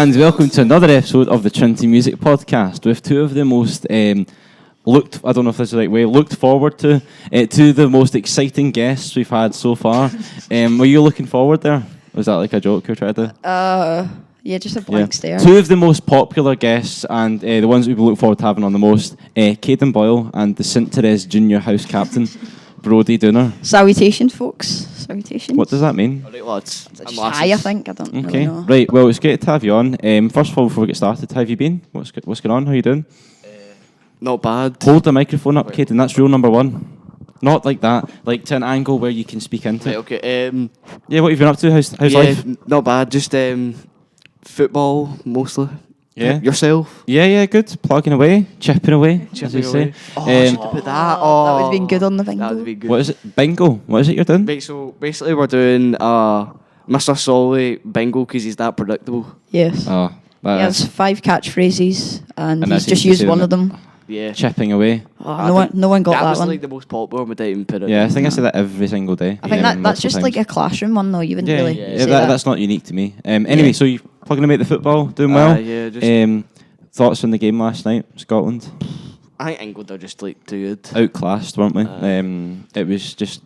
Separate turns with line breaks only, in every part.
And welcome to another episode of the Trinity Music Podcast with two of the most looked forward to the most exciting guests we've had so far. Were you looking forward there? Was that like a joke you're trying to do?
Yeah, just a blank stare.
Two of the most popular guests and the ones we look forward to having on the most, Cayden Boyle and the St. Therese Junior House Captain, Brodie Dooner.
Salutations, folks. Salutations.
What does that mean?
All right, lads.
Hi, I think. I don't really know.
Right, well, it's great to have you on. First of all, before we get started, how have you been? What's going on? How are you doing?
Not bad.
Hold the microphone up, Cayden. That's rule number one. Not like that. Like to an angle where you can speak into it.
Right, okay.
Yeah, what have you been up to? How's life?
Not bad. Just football, mostly.
Yeah.
Yourself?
Yeah, good. Plugging away, chipping away, as you say.
Oh, I should have put that.
That would have been good on the bingo.
That would be good.
What is it? Bingo? What is it you're doing?
Right, so basically we're doing Mr. Solly bingo because he's that predictable.
Yes.
Oh,
He has 5 catchphrases and
And
he's
that's
just
easy to
used
say,
one
isn't
of them.
Yeah.
chipping away.
Oh, no one got that
was
one.
like the most popular, but I didn't put it.
Yeah, I think I say that every single day.
I think that's
multiple
just
times.
like a classroom one though. You wouldn't really say that.
That's not unique to me. Anyway,
Yeah.
so you're plugging away at the football, doing well.
Yeah, just.
Thoughts on the game last night, Scotland?
I think England are just like too good.
Outclassed, weren't we? It was just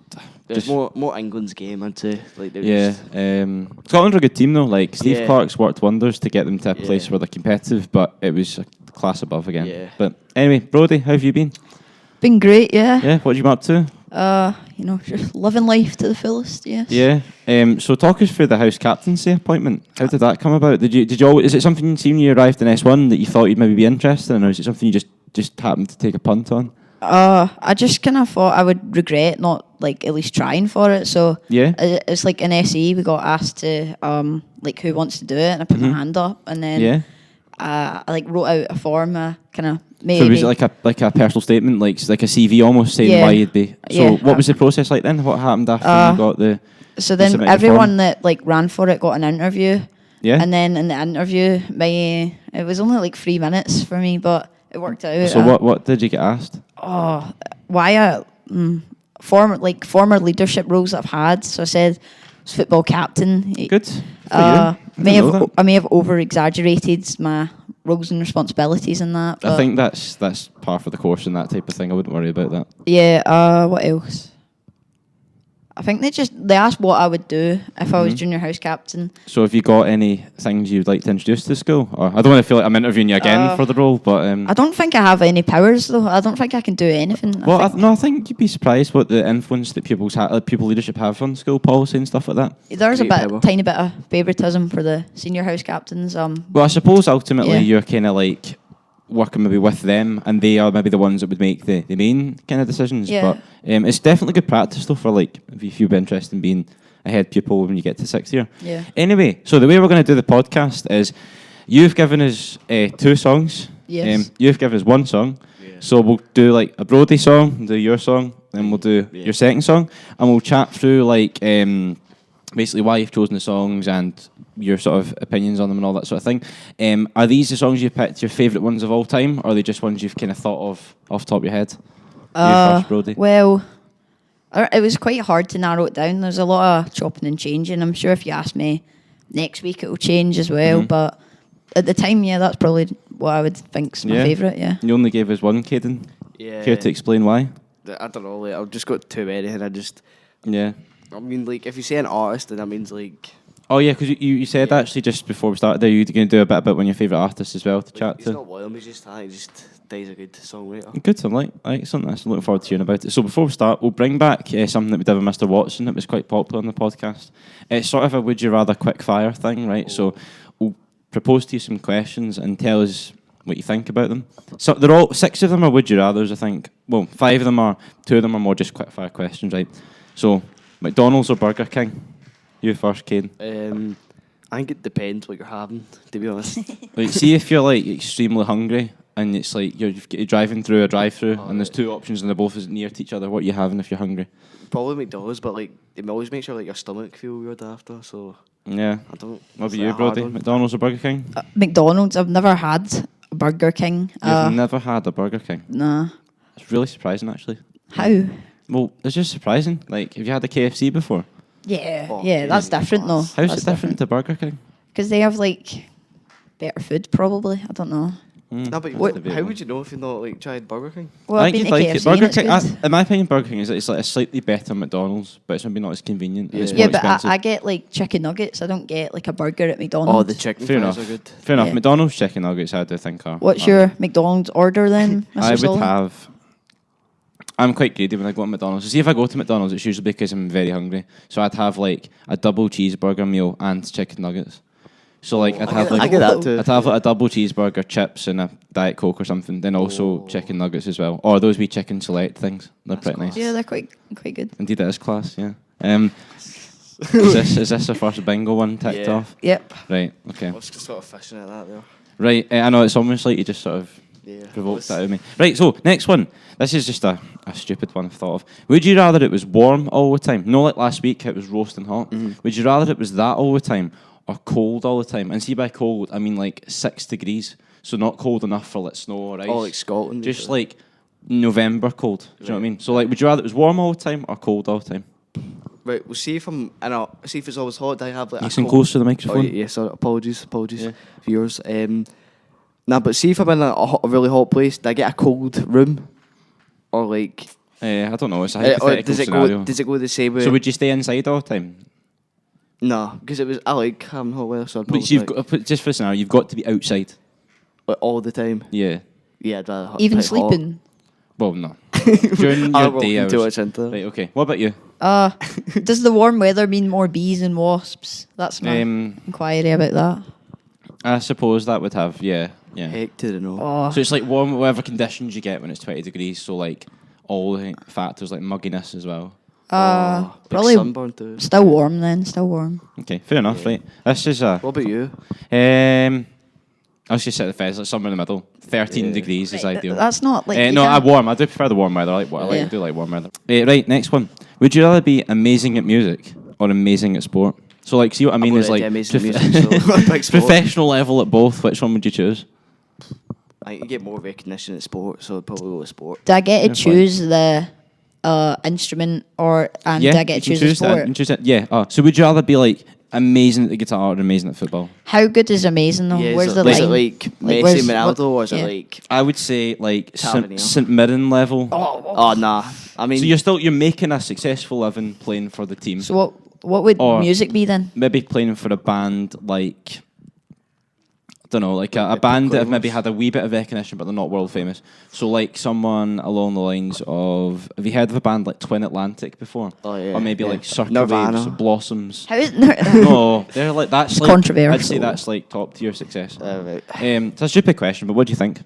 There's more England's game, I'd say. Like they were
yeah.
just-
Scotland are a good team though. Like Steve
Yeah.
Clarke's worked wonders to get them to a place
Yeah.
where they're competitive, but it was a class above again.
Yeah.
But anyway, Brodie, how have you been?
Been great, yeah.
Yeah, what have you been up to?
Just living life to the fullest, yes.
Yeah. So talk us through the house captaincy appointment. How did that come about? Did you always, is it something you seen when you arrived in S1 that you thought you'd maybe be interested in, or is it something you just happened to take a punt on?
I just kind of thought I would regret not like at least trying for it. So
Yeah.
it's like in SE we got asked to like who wants to do it, and I put my hand up, and then
Yeah.
I like wrote out a form, kind of
So
maybe.
was it like a personal statement, like a CV almost saying
Yeah.
why you'd be? So
Yeah.
what was the process like then? What happened after you got the?
So then
submit your
everyone
form?
that like ran for it got an interview.
Yeah.
And then in the interview, it was only like 3 minutes for me, but it worked out.
So what did you get asked?
Why former leadership roles that I've had. So I said I was football captain.
Good. For you.
I may have over exaggerated my roles and responsibilities in that.
I
But
think that's par for the course and that type of thing. I wouldn't worry about that.
yeah. What else? I think they asked what I would do if I was junior house captain.
So have you got any things you'd like to introduce to the school? Or I don't want to feel like I'm interviewing you again for the role, but
I don't think I have any powers though. I don't think I can do anything.
I think you'd be surprised what the influence that pupil leadership have on school policy and stuff like that.
There's
Great
tiny bit of favouritism for the senior house captains.
Well, I suppose ultimately
Yeah.
you're kind of like working maybe with them, and they are maybe the ones that would make the main kind of decisions.
Yeah.
But it's definitely good practice though for like if you'd be interested in being a head pupil when you get to 6th year.
Yeah.
Anyway, so the way we're going to do the podcast is you've given us 2 songs.
Yes.
You've given us 1 song.
Yeah.
So we'll do like a Brodie song, do your song, then we'll do your second song, and we'll chat through like basically why you've chosen the songs and your sort of opinions on them and all that sort of thing. Are these the songs you picked your favourite ones of all time, or are they just ones you've kind of thought of off the top of your head? You first, Brodie.
Well, it was quite hard to narrow it down. There's a lot of chopping and changing. I'm sure if you ask me next week, it will change as well. But at the time, yeah, that's probably what I would think's my favourite. Yeah.
You only gave us 1, Cayden.
Yeah.
Care to explain why?
I don't know. Like, I've just got too many, and
Yeah.
I mean, like, if you say an artist, then that means like.
Oh yeah, because you said actually just before we started there, you're going to do a bit about one of your favourite artists as well to chat
He's
to.
not one of them. He's just he's a good songwriter.
Good, I'm like something I'm looking forward to hearing about it. So before we start, we'll bring back something that we did with Mr. Watson that was quite popular on the podcast. It's sort of a would you rather quick fire thing, right?
Oh.
So we'll propose to you some questions and tell us what you think about them. So they're all 6 of them are would you rather's, I think. Well, 5 of them are, 2 of them are more just quick fire questions, right? So McDonald's or Burger King? You first, Cayden.
I think it depends what you're having, to be honest.
Like, see if you're like extremely hungry and it's like you're driving through a drive-through and there's 2 options and they're both near to each other. What are you having if you're hungry?
Probably McDonald's, but like it always makes sure like your stomach feel weird after. So
Yeah.
I don't.
What about
it's
you,
like a hard
Brodie?
one.
McDonald's or Burger King?
McDonald's. I've never had a Burger King.
You've never had a Burger King?
Nah.
It's really surprising, actually.
How?
Well, it's just surprising. Like, have you had a KFC before?
Yeah,
Oh,
yeah, that's different though.
How's it different to Burger King?
Because they have like better food, probably. I don't know.
No, but
What-
how would you know if you've not like tried Burger King?
Well,
I
I've
think
been to
you'd like it.
KFC and
Burger
it's
King,
good.
in my opinion, Burger King is like a slightly better McDonald's, but it's maybe not as convenient. And it's
Yeah.
more
Yeah, but
expensive.
I get like chicken nuggets. I don't get like a burger at McDonald's.
Oh, the chicken
Fair
fries
enough.
are good.
Fair enough.
Yeah.
McDonald's chicken nuggets, I do think are.
What's
are-
your McDonald's order then, Mr.
I would
Sullivan?
have. I'm quite greedy when I go to McDonald's. So see, if I go to McDonald's, it's usually because I'm very hungry. So I'd have like a double cheeseburger meal and chicken nuggets. So like I'd have
I
like
get that too.
I'd have like a double cheeseburger, chips, and a Diet Coke or something. Then also chicken nuggets as well, or those wee chicken select things. They're pretty nice.
Yeah, they're quite good.
Indeed, it is class. Yeah. Is this the first bingo one ticked
Yeah.
off?
Yep.
Right. Okay.
I was just sort of fishing at that there.
Right. I know it's almost like you just sort of
Yeah.
provoked that out of me. Right, so next one. This is just a stupid one I've thought of. Would you rather it was warm all the time? No, like last week it was roasting hot. Would you rather it was that all the time or cold all the time? And see, by cold, I mean like 6 degrees. So not cold enough for like snow or ice.
Oh, like Scotland.
Just like November cold. Do you know what I mean? So like, would you rather it was warm all the time or cold all the time?
Right, we'll see if I'm. And I'll see if it's always hot. I have like.
Nice and close to the
Oh,
microphone.
yeah, sorry. Apologies for yours. Nah, but see if I'm in a really hot place, do I get a cold room? Or like.
I don't know. It's a
Or
hypothetical
does it
scenario.
go the same way?
So would you stay inside all the time?
No, because I like having hot weather, so I'd probably
But you've
like,
got, just for a scenario, you've got to be outside.
like, all the time.
Yeah.
Yeah, I'd rather hot.
Even
like, hot.
sleeping.
Well, no. During
I'll
your
walk
day
into
hours.
it, into.
Right, okay. What about you?
Does the warm weather mean more bees and wasps? That's my inquiry about that.
I suppose that would have, yeah.
Heck to the no.
Oh,
So it's like warm, whatever conditions you get when it's 20 degrees. So like all the factors like mugginess as well.
Big
probably
sunburn too.
still warm then. Still warm.
Okay, fair enough, right. This is
What about you?
I was just set the fence, like somewhere in the middle. 13 degrees is ideal.
That's not like. you
No,
can't-
warm. I do prefer the warm weather. I
Yeah.
do like warm weather. Right, next one. Would you rather be amazing at music or amazing at sport? So like, see what I mean
I'm
is
already
like
amazing at music, so big sport.
professional level at both. Which one would you choose?
I think you get more recognition at sport, so I'd probably go with sport.
Do I get to
Yeah, fine.
choose the instrument do I get
you
to
can
choose the
choose that.
sport?
You can choose it. Yeah. So would you rather be like amazing at the guitar or amazing at football?
How good is amazing though?
Yeah,
Where's
is
the
it, is it
line?
like
Like,
Messi,
where's-
Ronaldo, or is
yeah.
it like?
I would say like
Tavernier.
St Mirren level.
Oh nah. I mean,
So you're making a successful living playing for the team.
So what would
Or-
music be then?
Maybe playing for a band like, I don't know, like a band that have maybe had a wee bit of recognition but they're not world famous. So like someone along the lines of, have you heard of a band like Twin Atlantic before?
Oh, yeah,
Or maybe
yeah.
like Circa
Nirvana.
Waves, Blossoms.
How is
No, they're like, that's
It's
like,
controversial.
I'd say that's like top tier success.
right.
It's a stupid question, but what do you think?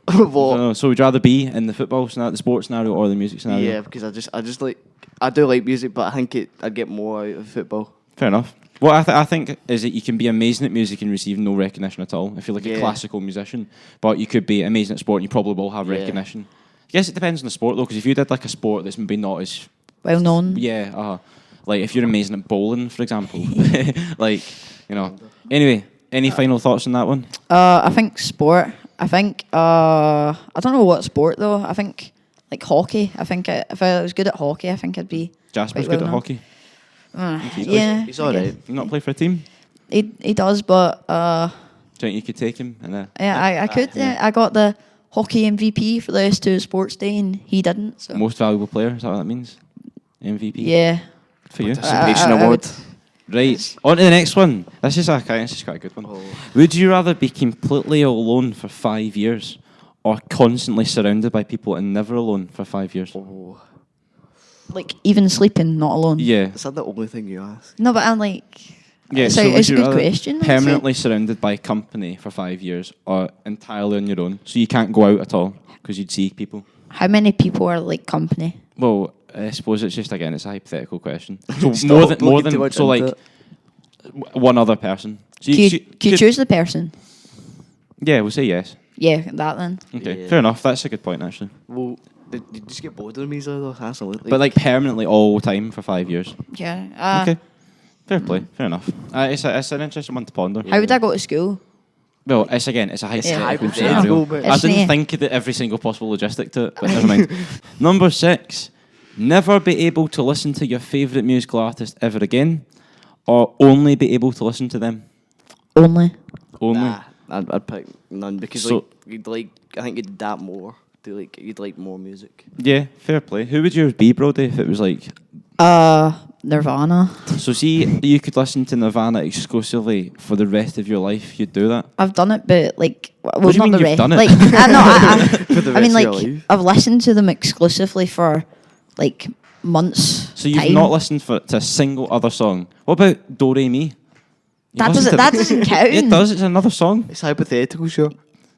What?
So would you rather be in the football scenario, the sports scenario, or the music scenario?
Yeah, because I just like I do like music, but I think I'd get more out of football.
Fair enough. What I think is that you can be amazing at music and receive no recognition at all if you're like a
Yeah.
classical musician, but you could be amazing at sport and you probably will have
Yeah.
recognition. I guess it depends on the sport though, because if you did like a sport that's maybe not as
well known?
like if you're amazing at bowling, for example, like Anyway, any final thoughts on that one?
I think sport. I think I don't know what sport though. I think like hockey. I think if I was good at hockey, I think I'd be.
Jasper's
quite
good
well
at
known.
hockey.
Yeah,
He's
I
all
guess.
right.
You not play for a team?
He does, but
Do you think you could take him?
yeah, I could. Yeah. I got the hockey MVP for the S2 Sports Day, and he didn't. So
Most valuable player, is that what that means? MVP?
yeah,
Good for you.
Participation
I
award.
would-
Right, on to the next one. This is quite a good one.
Oh.
Would you rather be completely alone for 5 years or constantly surrounded by people and never alone for 5 years?
Oh.
like even sleeping, not alone.
Yeah.
Is that the only thing you ask?
No, but I'm like,
Yeah,
it's,
so
a,
would
it's a
you
good
rather
question. I'd say.
Permanently surrounded by company for 5 years or entirely on your own? So you can't go out at all because you'd see people?
How many people are like company?
Well, I suppose it's just, again, it's a hypothetical question. So
Stop
more
looking too
than,
much
so like
into
one other person. So
Can you choose the person?
Yeah, we'll say yes.
Yeah, that then.
Okay,
Yeah.
fair enough. That's a good point, actually.
Well, did you just get bored of me, though? That's a little.
But like permanently all the time for 5 years.
Yeah.
Okay, fair play, fair enough. It's an interesting one to ponder.
How would I go to school?
Well, it's a hypothetical
hypothetical,
scenario.
but-
I
It's
didn't
near.
think of every single possible logistic to it, but never mind. Number 6, never be able to listen to your favourite musical artist ever again, or only be able to listen to them.
Only.
Only.
Nah, I'd pick none because
So-
I think you'd adapt more. You'd like more music.
Yeah, fair play. Who would yours be, Brodie, if it was like...
Nirvana.
So see, you could listen to Nirvana exclusively for the rest of your life, you'd do that?
I've done it, but like, well,
What do you
not
mean
the
you've
rest.
done it?
Like,
For the
I mean,
rest of
like,
your life.
I've listened to them exclusively for like months.
So you've
time.
not listened to a single other song. What about Do Re Mi?
That doesn't count.
It does. It's another song.
It's hypothetical, sure.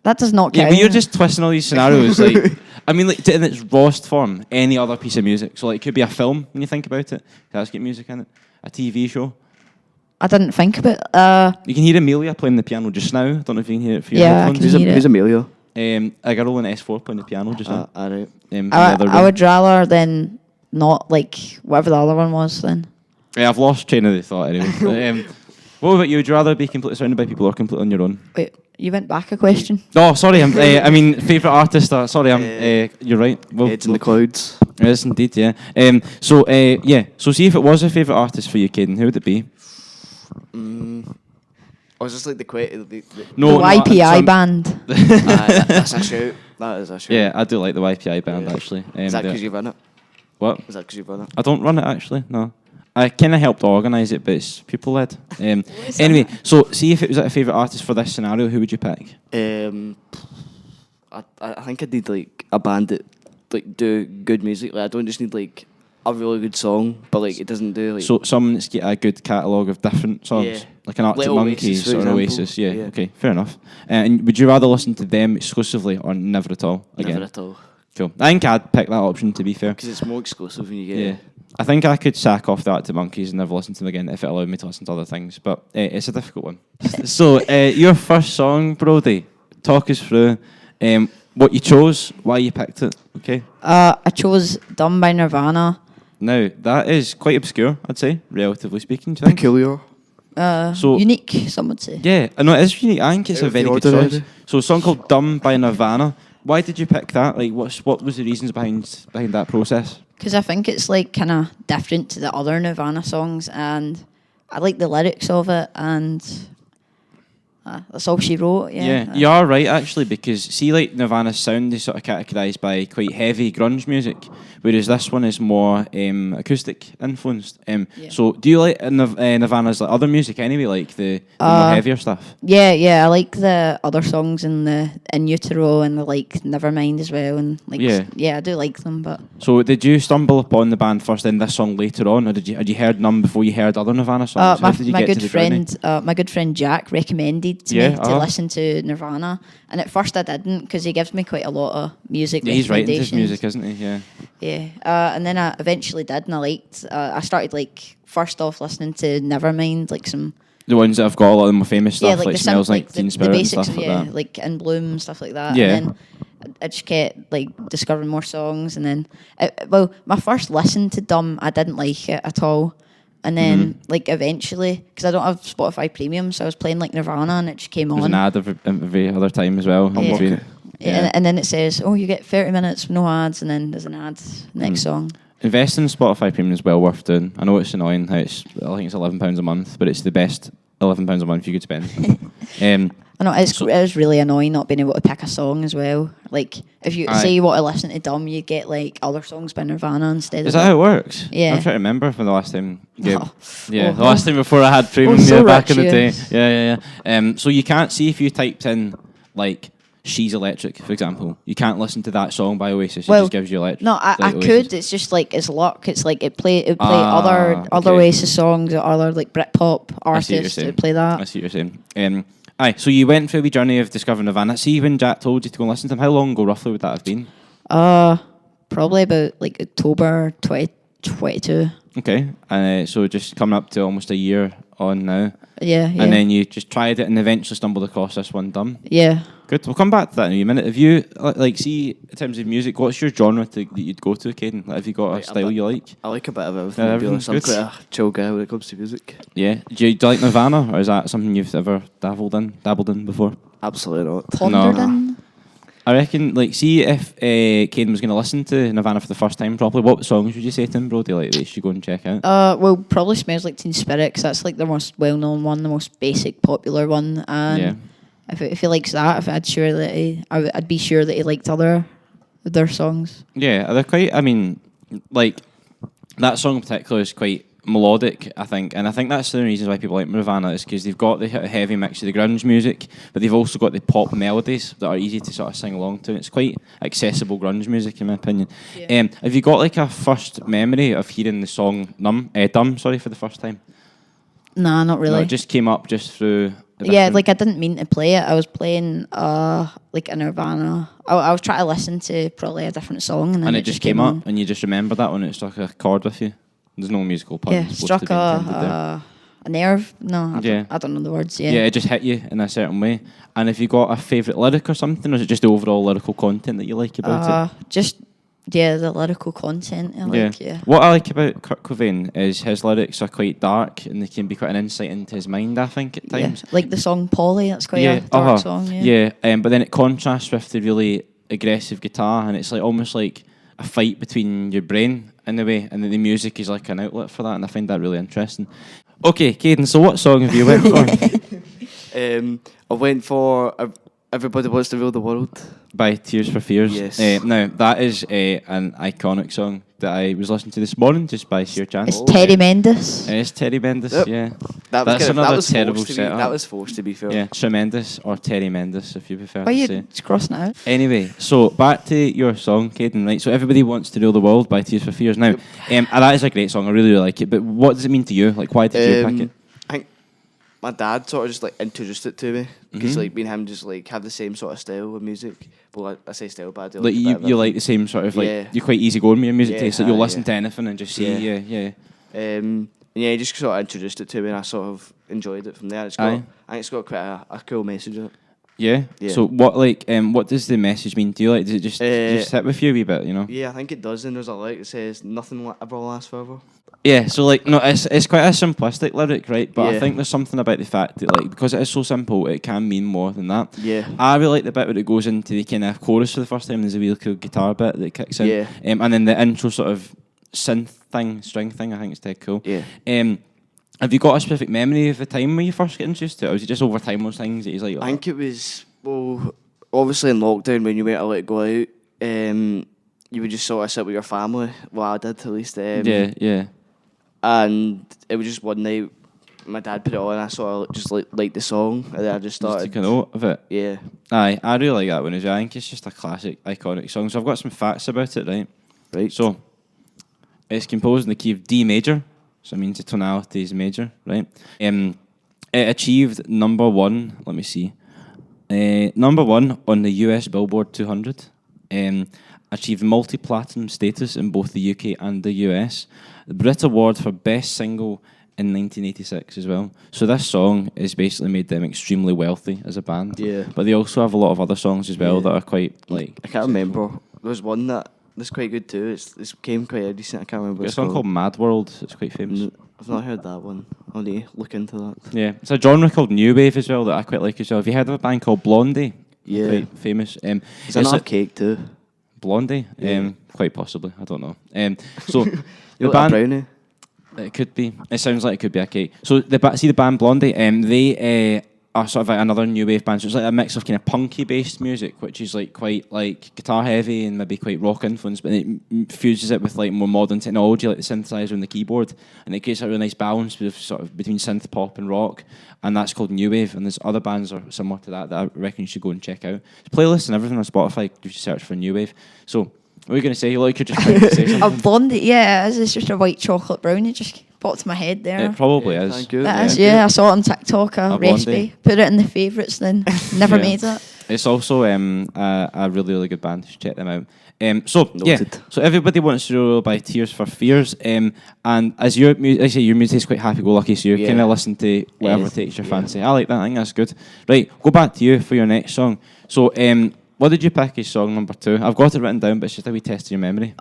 That does not
Yeah,
count.
but you're just twisting all these scenarios. Like, I mean, like in its rawest form, any other piece of music. So like, it could be a film when you think about it. It has got music in it. A TV show.
I didn't think about.
You can hear Amelia playing the piano just now. I don't know if you can hear it for your
Yeah, I
headphones.
can hear it.
Who's Amelia?
A girl in S4 playing the piano just now.
Alright.
In the
I
other room.
would rather than not like whatever the other one was. Then
Yeah, I've lost train of the thought anyway. But, what about you? Would you rather be completely surrounded by people or completely on your own?
wait, you went back a question.
Oh, sorry. I mean, favourite artist. Sorry, you're right. Well,
Heads in the clouds.
Yes, indeed, yeah. So see if it was a favourite artist for you, Cayden, who would it be?
I was just like the
No,
the YPI band.
that's a shout. That is a shout.
Yeah, I do like the YPI band, actually.
Is that because you run it?
What?
Is that because you run it?
I don't run it, actually, no. I kind of helped organise it, but it's pupil-led. Anyway, so see if it was a favourite artist for this scenario, who would you pick?
I think I need like a band that like do good music. Like I don't just need like a really good song, but like it doesn't do like.
So someone that's got a good catalogue of different songs,
Yeah.
like an Arctic
Like Oasis,
Monkeys
for
or
example.
Oasis. Yeah,
Yeah.
okay, fair enough. And would you rather listen to them exclusively or never at all? Again,
Never at all.
Cool. I think I'd pick that option, to be fair.
Because it's more exclusive when you get.
Yeah. I think I could sack off the Arctic Monkeys and never listen to them again if it allowed me to listen to other things. But it's a difficult one. So your first song, Brodie, talk us through what you chose, why you picked it. Okay.
I chose "Dumb" by Nirvana.
Now that is quite obscure, I'd say, relatively speaking. Do you think?
Peculiar.
So-
Unique, some would say.
Yeah, I know it is unique. I think it's
Out
a
of
very
the
good
ordinary.
choice. So a song called "Dumb" by Nirvana. Why did you pick that? Like, what was the reasons behind that process?
Because I think it's like kind of different to the other Nirvana songs, and I like the lyrics of it, and that's all she wrote. Yeah,
You are right actually, because see, like Nirvana's sound is sort of categorised by quite heavy grunge music, whereas this one is more acoustic influenced. So do you like Nirvana's like other music anyway, like the more heavier stuff?
Yeah, I like the other songs in the In Utero and the like Nevermind as well, and like
Yeah.
I do like them, but
So did you stumble upon the band first, then this song later on, or had you heard Numb before you heard other Nirvana songs? How did you
my
get
good
to the journey?
friend, my good friend Jack recommended to
Yeah,
me to listen to Nirvana, and at first I didn't because he gives me quite a lot of music.
Yeah, he's right into his
recommendations.
music, isn't he? Yeah.
Yeah, and then I eventually did, and I liked. I started like first off listening to Nevermind, like some
The ones that have got a lot of the more famous stuff, like
the
Smells Like
the
Teen Spirit and
basics,
stuff like
yeah,
that.
like In Bloom, stuff like that.
Yeah.
And then I just kept like discovering more songs, and then my first listen to Dumb, I didn't like it at all. And then, like, eventually, because I don't have Spotify Premium, so I was playing, like, Nirvana, and it just came
There's
on.
an ad every other time as well.
Yeah.
Between-
And then it says, oh, you get 30 minutes, no ads, and then there's an ad next song.
Investing in Spotify Premium is well worth doing. I know it's annoying how I think it's £11 a month, but it's the best £11 a month you could spend.
I know, it is really annoying not being able to pick a song as well. Like, if you say you want to listen to Dumb, you get, like, other songs by Nirvana instead
Is
of
that how it works?
Yeah.
I'm trying to remember from the last time. Yeah,
Oh.
yeah,
Oh.
the last time before I had Premium,
so
back in the
rich,
day.
yeah.
Yeah. So you can't see if you typed in, like, She's Electric, for example. You can't listen to that song by Oasis. It just gives you electric.
No, I
like Oasis.
could. It's just like it's luck. It's like it play
Ah,
other
okay.
Oasis songs or other like Britpop
I see what you're
artists
saying.
that play that.
I see what you're saying. Aye, so you went through the journey of discovering Nirvana. See, when Jack told you to go and listen to him, how long ago roughly would that have been?
Probably about like October 2022.
Okay, and so just coming up to almost a year on now.
Yeah.
And then you just tried it and eventually stumbled across this one, Dumb.
Yeah.
Good. We'll come back to that in a minute. Have you, like, see, in terms of music, what's your genre that you'd go to, Cayden? Like, have you got a style you like?
I like a bit of everything.
Yeah,
to be honest. I'm
everything's
quite a chill guy when it comes to music.
Yeah. Do you like Nirvana, or is that something you've ever dabbled in before?
Absolutely not.
Pondered
No.
in.
I reckon, like, see if Cayden was going to listen to Nirvana for the first time properly, what songs would you say to him, Brodie, like, they should go and check out?
Well, probably Smells Like Teen Spirit, because that's like the most well-known one, the most basic, popular one. And if he likes that, I'd be sure that he liked other of their songs.
Yeah, they're quite, I mean, like, that song in particular is quite melodic, I think, and I think that's the reason why people like Nirvana is because they've got the heavy mix of the grunge music, but they've also got the pop melodies that are easy to sort of sing along to. It's quite accessible grunge music, in my opinion.
Yeah.
Have you got like a first memory of hearing the song Dumb, for the first time?
Nah, not really.
No, it just came up just through.
Yeah, like I didn't mean to play it. I was playing like a Nirvana. I was trying to listen to probably a different song, and then
it just came
on.
up, and you just remembered that one. It struck a chord with you. There's no musical part.
Yeah, struck a nerve. No, I don't know the words. Yeah,
it just hit you in a certain way. And have you got a favourite lyric or something, or is it just the overall lyrical content that you like about it?
Just the lyrical content. I like. Yeah.
What I like about Kurt Cobain is his lyrics are quite dark, and they can be quite an insight into his mind, I think, at times.
Yeah. Like the song Polly. That's quite a dark song. Yeah.
But then it contrasts with the really aggressive guitar, and it's like almost like a fight between your brain in a way, and then the music is like an outlet for that, and I find that really interesting. Okay, Cayden, so what song have you went for?
I went for Everybody Wants to Rule the World
by Tears for Fears.
Yes.
Now, that is an iconic song that I was listening to this morning just by sheer chance.
It's Teddy Mendes.
It is Teddy Mendes,
Yep.
yeah.
That's
another terrible setup.
That was forced, to be fair.
Yeah, Tremendous or Teddy Mendes, if you prefer
Why are
to
you
say.
crossing it out?
Anyway, so back to your song, Cayden, right? So Everybody Wants to Rule the World by Tears for Fears. Now, and that is a great song. I really, really like it. But what does it mean to you? Like, why did you pick it?
I think my dad sort of just like introduced it to me because like me and him just like have the same sort of style of music. Well, I say style, but I do
like you like the same sort of like you're quite easy going with your music taste. Like you'll listen to anything and just see, he just sort of introduced it to me, and I sort of enjoyed it from there. I think it's got quite a cool message in it. Yeah. So what does the message mean to you? Like, does it just sit with you a wee bit? You know?
Yeah, I think it does. And there's a lyric that says nothing ever lasts forever.
Yeah, so like no, it's quite a simplistic lyric, right? But I think there's something about the fact that like because it is so simple, it can mean more than that.
Yeah,
I really like the bit where it goes into the kind of chorus for the first time. There's a really cool guitar bit that kicks in, and then the intro sort of string thing. I think it's dead cool.
Yeah.
Have you got a specific memory of the time when you first got introduced to it, or was it just over time those things that he's like?
I think it was obviously in lockdown when you went to like go out, you would just sort of sit with your family. Well, I did at least.
Yeah.
And it was just one night, my dad put it on, and I sort of just liked the song, and then I just started.
Just took a note of it.
Yeah.
Aye, I really like that one as well. I think it's just a classic, iconic song. So I've got some facts about it, right?
Right.
So, it's composed in the key of D major, so it means the tonality is major, right? It achieved number one, let me see, number one on the US Billboard 200, achieved multi-platinum status in both the UK and the US, the Brit Award for Best Single in 1986 as well. So this song has basically made them extremely wealthy as a band.
Yeah.
But they also have a lot of other songs as well that are quite like...
I can't remember. There's one that's quite good too. It's came quite decent. I can't remember.
There's a song called Mad World. It's quite famous.
I've not heard that one. I'll need to look into that.
Yeah. It's a genre called New Wave as well that I quite like as well. Have you heard of a band called Blondie?
Yeah.
Quite famous.
It's an cake too.
Blondie?
Yeah.
Quite possibly. I don't know. So
the band brownie.
It could be. It sounds like it could be a cake. So the band Blondie. They are sort of like another new wave band. So it's like a mix of kind of punky based music, which is like quite like guitar heavy and maybe quite rock influenced, but it fuses it with like more modern technology, like the synthesizer and the keyboard, and it creates a really nice balance between synth pop and rock, and that's called new wave. And there's other bands are similar to that I reckon you should go and check out. There's playlists and everything on Spotify. You should search for new wave. So. What were you going to say? You could just try to say something.
A Blondie, yeah, it's just a white chocolate brownie. Just popped to my head there.
It probably is.
Thank you.
That is, I saw it on TikTok, a recipe.
Blondie.
Put it in the favourites, then never made it.
It's also a really, really good band. You should check them out. So Everybody Wants to Rule by Tears for Fears. And as your music is quite happy-go-lucky, so you kind of listen to whatever takes your fancy. I like that. I think that's good. Right, go back to you for your next song. So, what did you pick as song number 2? I've got it written down, but it's just a wee test of your memory.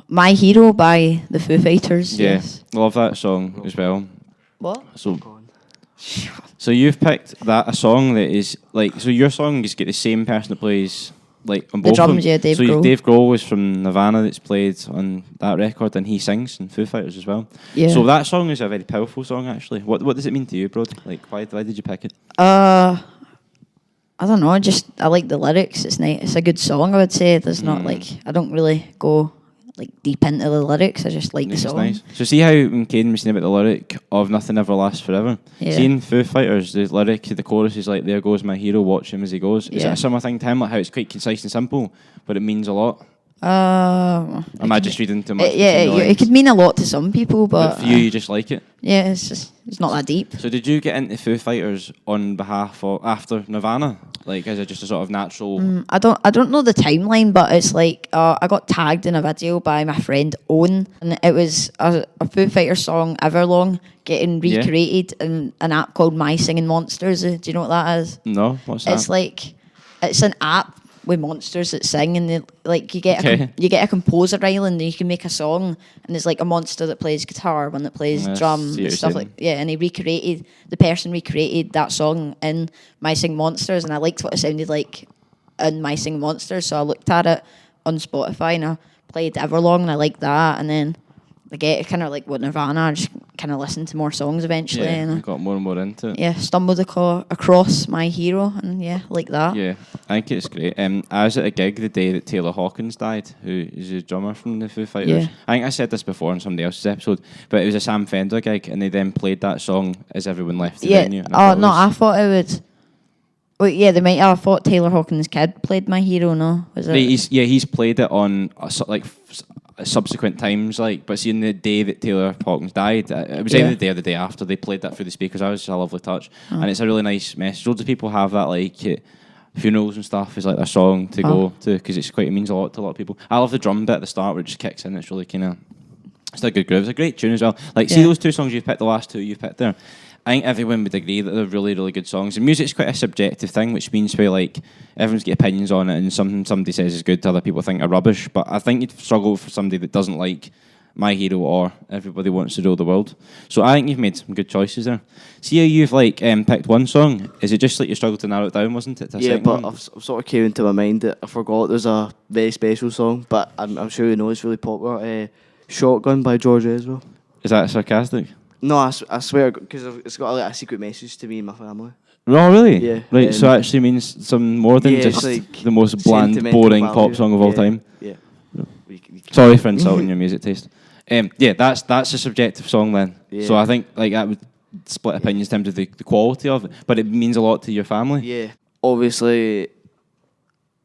My Hero by the Foo Fighters.
Yeah,
yes.
Love that song as well.
What?
So you've picked a song that is like, so your song is get the same person that plays like on
The
both
drums,
of them.
yeah, Dave
so
Grohl.
Dave Grohl was from Nirvana that's played on that record, and he sings in Foo Fighters as well.
Yeah.
So that song is a very powerful song, actually. What does it mean to you, Brodie? Like, why did you pick it?
I don't know. I like the lyrics. It's nice. It's a good song. I would say. There's not like I don't really go like deep into the lyrics. I just like the
It's
song.
nice. So see how when Cayden was saying about the lyric of "Nothing Ever Lasts Forever."
Yeah.
Seeing Foo Fighters, the lyric, the chorus is like, "There goes my hero, watch him as he goes." Is
Yeah.
that a similar thing to him? Like how it's quite concise and simple, but it means a lot.
Am
I just reading too much?
Yeah,
between the
it
lines?
could mean a lot to some people, but
But for you just like it.
yeah, it's not that deep.
So did you get into Foo Fighters on behalf of after Nirvana? Like, is it just a sort of natural?
I don't know the timeline, but it's like I got tagged in a video by my friend Owen, and it was a Foo Fighters song Everlong getting
Yeah.
recreated in an app called My Singing Monsters. Do you know what that is?
No, what's that?
It's like it's an app with monsters that sing, and they, like you get
Okay.
you get a composer island, and you can make a song, and there's like a monster that plays guitar, one that plays
I
drum,
see what
and
you're
stuff
saying.
like and the person recreated that song in My Sing Monsters, and I liked what it sounded like in My Sing Monsters, so I looked at it on Spotify and I played Everlong, and I liked that, and then I get kind of like with Nirvana, I just kind of listened to more songs eventually,
yeah,
and
I got more and more into it.
stumbled across My Hero, and like that.
Yeah, I think it's great. I was at a gig the day that Taylor Hawkins died, who is a drummer from the Foo Fighters.
Yeah.
I think I said this before in somebody else's episode, but it was a Sam Fender gig, and they then played that song as everyone left the venue. and I
Oh
thought it
no,
was-
I thought it would. Wait, yeah, they might. I thought Taylor Hawkins' kid played My Hero. No, was it?
He's played it on subsequent times, like, but seeing the day that Taylor Hawkins died, it was either the day or the day after they played that through the speakers. That was just a lovely touch, and it's a really nice message. Loads of people have that, like at funerals and stuff, is like their song to go to because it means a lot to a lot of people. I love the drum bit at the start where it just kicks in. It's really kind of it's a good groove. It's a great tune as well. Like, see
Yeah.
those two songs you've picked, the last two you've picked there. I think everyone would agree that they're really, really good songs. And music's quite a subjective thing, which means like everyone's got opinions on it, and something somebody says is good to other people think are rubbish. But I think you'd struggle for somebody that doesn't like My Hero or Everybody Wants to Rule the World. So I think you've made some good choices there. See how you've like picked one song? Is it just like you struggled to narrow it down, wasn't it? To a
Yeah,
second
but
one?
I've sort of came into my mind that I forgot there's a very special song, but I'm sure you know it's really popular. Shotgun by George Ezra.
Is that sarcastic?
No, I swear, because it's got like a secret message to me and my family.
Oh, really?
Yeah,
Right, so it actually means some more than
yeah, it's
just
like
the most bland,
sentimental
boring
value.
pop song of all
Yeah,
time.
Yeah.
Sorry for insulting your music taste. Yeah, that's a subjective song then.
Yeah.
So I think like that would split opinions in terms of the quality of it, but it means a lot to your family.
Yeah. Obviously,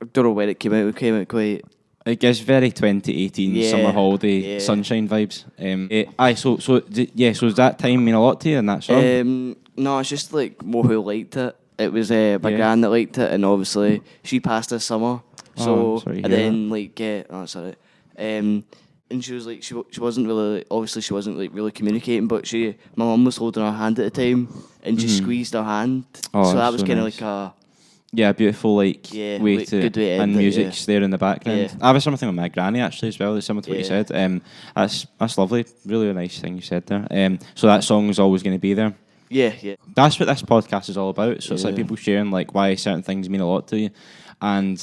I don't know when it came out. It came out quite.
It gives very 2018
Yeah,
summer holiday
yeah.
sunshine vibes. So does that time mean a lot to you in that song?
No, it's just like more who liked it. It was my gran that liked it, and obviously she passed this summer. So
Oh, sorry to
and
hear
then like sorry. And she was like she wasn't really obviously she wasn't like really communicating, but my mum was holding her hand at the time, and she squeezed her hand.
Oh,
so that
that's
was
so
kind of
nice.
like a
Yeah, beautiful way
Yeah,
way
like,
to
good way to
and
end it,
music's there in the background.
Yeah.
I have something with my granny actually as well. It's similar to what you
Yeah.
said. That's lovely. Really a nice thing you said there. So that song is always going to be there.
yeah.
That's what this podcast is all about. So it's like
Yeah.
people sharing like why certain things mean a lot to you, and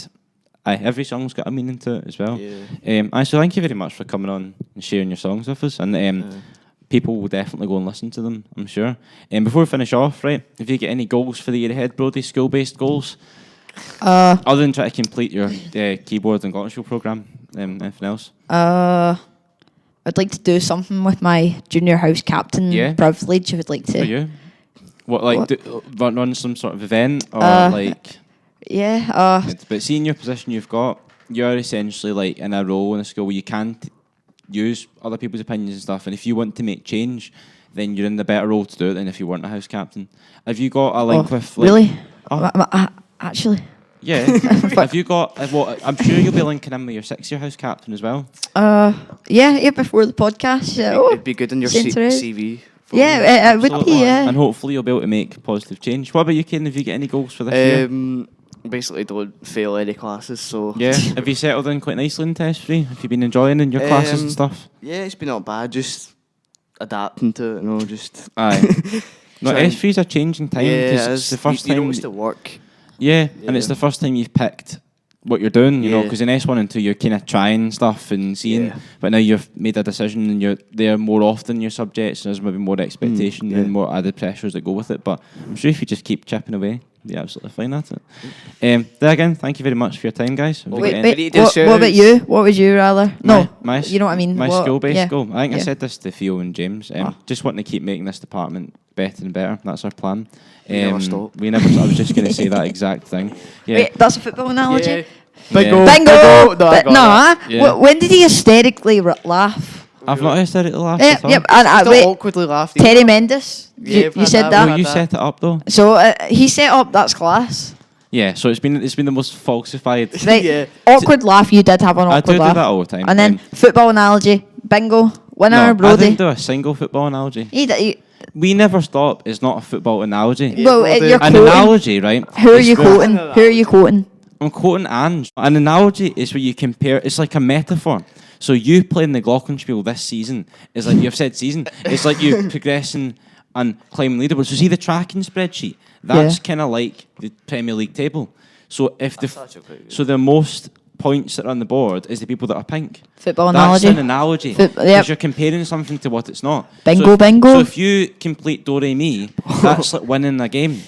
every song's got a meaning to it as well.
Yeah.
So thank you very much for coming on and sharing your songs with us, and people will definitely go and listen to them, I'm sure. Before we finish off, right, if you get any goals for the year ahead, Brodie, school-based goals, other than try to complete your keyboard and glottal program, anything else?
I'd like to do something with my junior house captain
Yeah.
privilege. I would like
For
to.
you, what like
What?
run some sort of event or like?
Yeah.
But seeing your position you've got, you're essentially like in a role in a school where you can't use other people's opinions and stuff. And if you want to make change, then you're in the better role to do it than if you weren't a house captain. Have you got a link with? Like,
really?
Oh.
Actually.
Yeah. Have you got? I'm sure you'll be linking in with your 6-year house captain as well.
Yeah. Before the podcast.
It'd be good in your
Sounds right.
CV.
Yeah, it would be.
Absolutely.
Yeah.
And hopefully you'll be able to make positive change. What about you, Cayden? Have you got any goals for this year?
Basically don't fail any classes, so
Yeah. Have you settled in quite nicely in test free? Have you been enjoying in your classes and stuff?
Yeah, it's been not bad, just adapting to it, just
Aye. No,
Trying-
S3's a changing time because it's the first
you
time.
don't used to work.
Yeah, and it's
Yeah.
the first time you've picked what you're doing, you know,
Yeah.
because in S1 and 2 you're kind of trying stuff and seeing,
Yeah.
but now you've made a decision and you're there more often in your subjects, and there's maybe more expectation
yeah.
and more added pressures that go with it, but I'm sure if you just keep chipping away, you're absolutely fine at it. There again, thank you very much for your time, guys. Have you got any-
Wait, what about you? What would you rather? No,
my
you know what I mean.
My
What-
school-based
yeah.
goal. I think I
Yeah.
said this to Theo and James. Just wanting to keep making this department better and better. That's our plan.
We never stop.
We never. I was just going to say that exact thing. Yeah.
Wait, that's a football analogy.
Yeah.
Bingo.
Bingo!
No, I got that.
Yeah.
When did he hysterically laugh?
I've not hysterically laughed
Yep,
at all.
yep. And,
Still
wait,
awkwardly laughed.
Terry Mendes.
Yeah,
You
we've had
said
that,
that.
we've
Oh, you
that.
set it up though.
So he set up. That's class.
Yeah. So it's been the most falsified.
Right.
Yeah.
Awkward laugh. You did have an
I
awkward
do
laugh.
that all the time.
And then football analogy. Bingo. Winner,
no, I
Brodie.
didn't do a single football analogy. We never stop is not a football analogy.
Well,
Brodie.
you're
An
quoting.
analogy, right?
Who are
is
you
where-
quoting? Who are you quoting?
I'm quoting Ange. An analogy is where you compare. It's like a metaphor. So you playing the glockenspiel this season is like you've said season. It's like you progressing and climbing leaderboards. So see the tracking spreadsheet. That's
Yeah.
kind of like the Premier League table. So if
That's actually quite good.
so the most points that are on the board is the people that are pink.
Football
That's
analogy.
an analogy. Because
Yep.
you're comparing something to what it's not.
Bingo,
so if,
bingo.
So if you complete Do Re Mi, that's like winning a game.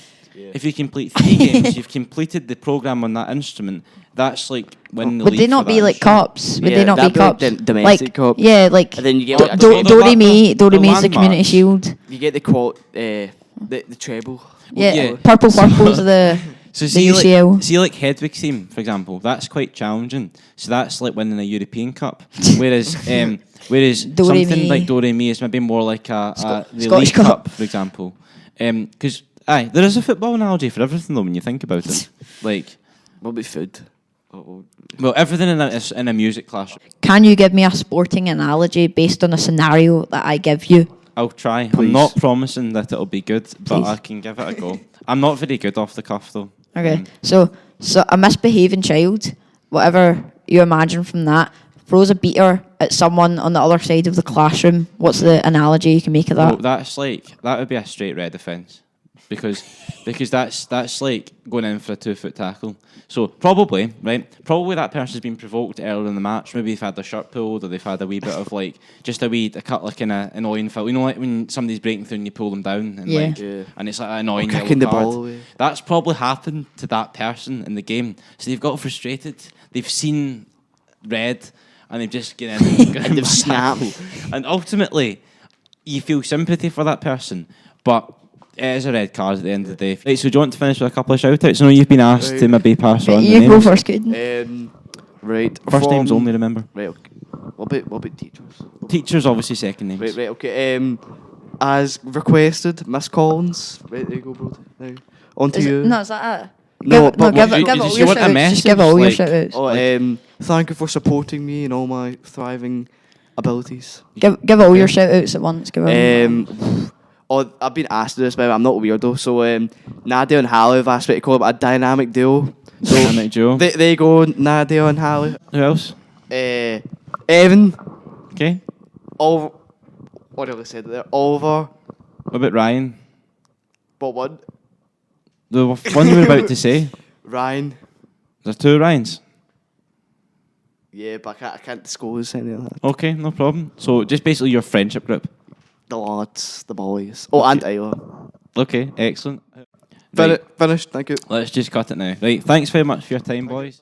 If you complete 3 games, you've completed the program on that instrument. That's like winning the
Would
league.
they not
for
be
that
like
instrument.
cops? Would
Yeah,
they not be
that'd be like
cops?
domestic cops.
Yeah, like
And then you get
Do-
like,
do-
Do Re Mi. Do
the
Re Mi is the community
landmarks.
shield.
you get the quote, the treble.
Yeah,
Yeah.
purple purples are the
So
the
see
UCL.
like Hedwig's team, for example, that's quite challenging. So that's like winning a European Cup. Whereas
Do Re
something
Mi.
like Do Re Mi is maybe more like the
Scottish
League
Cup.
Cup, for example. Because there is a football analogy for everything though when you think about it. Like,
What about food? Oh,
well, everything is in a music class.
Can you give me a sporting analogy based on a scenario that I give you?
I'll try.
Please.
I'm not promising that it'll be good, but
Please.
I can give it a go. I'm not very good off the cuff though.
Okay, so a misbehaving child, whatever you imagine from that, throws a beater at someone on the other side of the classroom. What's the analogy you can make of that?
Well, that would be a straight red offence. Because that's like going in for a 2-foot tackle. So probably that person's been provoked earlier in the match. Maybe they've had their shirt pulled, or they've had a wee bit of like just a cut like in an annoying foul. You know, like when somebody's breaking through and you pull them down, and
Yeah.
and it's like an annoying
Or kicking
yellow
the
card.
ball away.
That's probably happened to that person in the game. So they've got frustrated. They've seen red, and they've just get in
And they've snapped.
And ultimately, you feel sympathy for that person, but it is a red card at the end of the day. Right, so do you want to finish with a couple of shout-outs? I know you've been asked to maybe pass on the
You go
names.
first, Cayden.
Right.
First names
from-
only, remember.
Right. Okay. What about teachers?
Teachers, obviously, second names.
Right. Okay. As requested, Miss Collins. Right. There you go, bro. Now on to you.
No, is that it?
No,
give,
but
give,
what
it, give
you-
all
did
your
you want a
shout-outs. Just give
message,
all your
like-
shout-outs.
Oh, thank you for supporting me in all my thriving abilities.
Give all your shout-outs at once. Give all.
I've been asked this, but I'm not a weirdo. So Nadia and Hallie have asked me to call it a dynamic duo. So
Dynamic duo.
There you go, Nadia and Hallie.
Who else?
Evan.
Okay.
What did I say there? Oliver.
What about Ryan?
What one?
The one you were about to say.
Ryan.
There's 2 Ryans.
Yeah, but I can't disclose any of that.
Okay, no problem. So just basically your friendship group.
The lads, the boys. Oh, and Isla.
Okay, excellent. Right,
Finished. Thank you.
let's just cut it now. Right, thanks very much for your time, boys.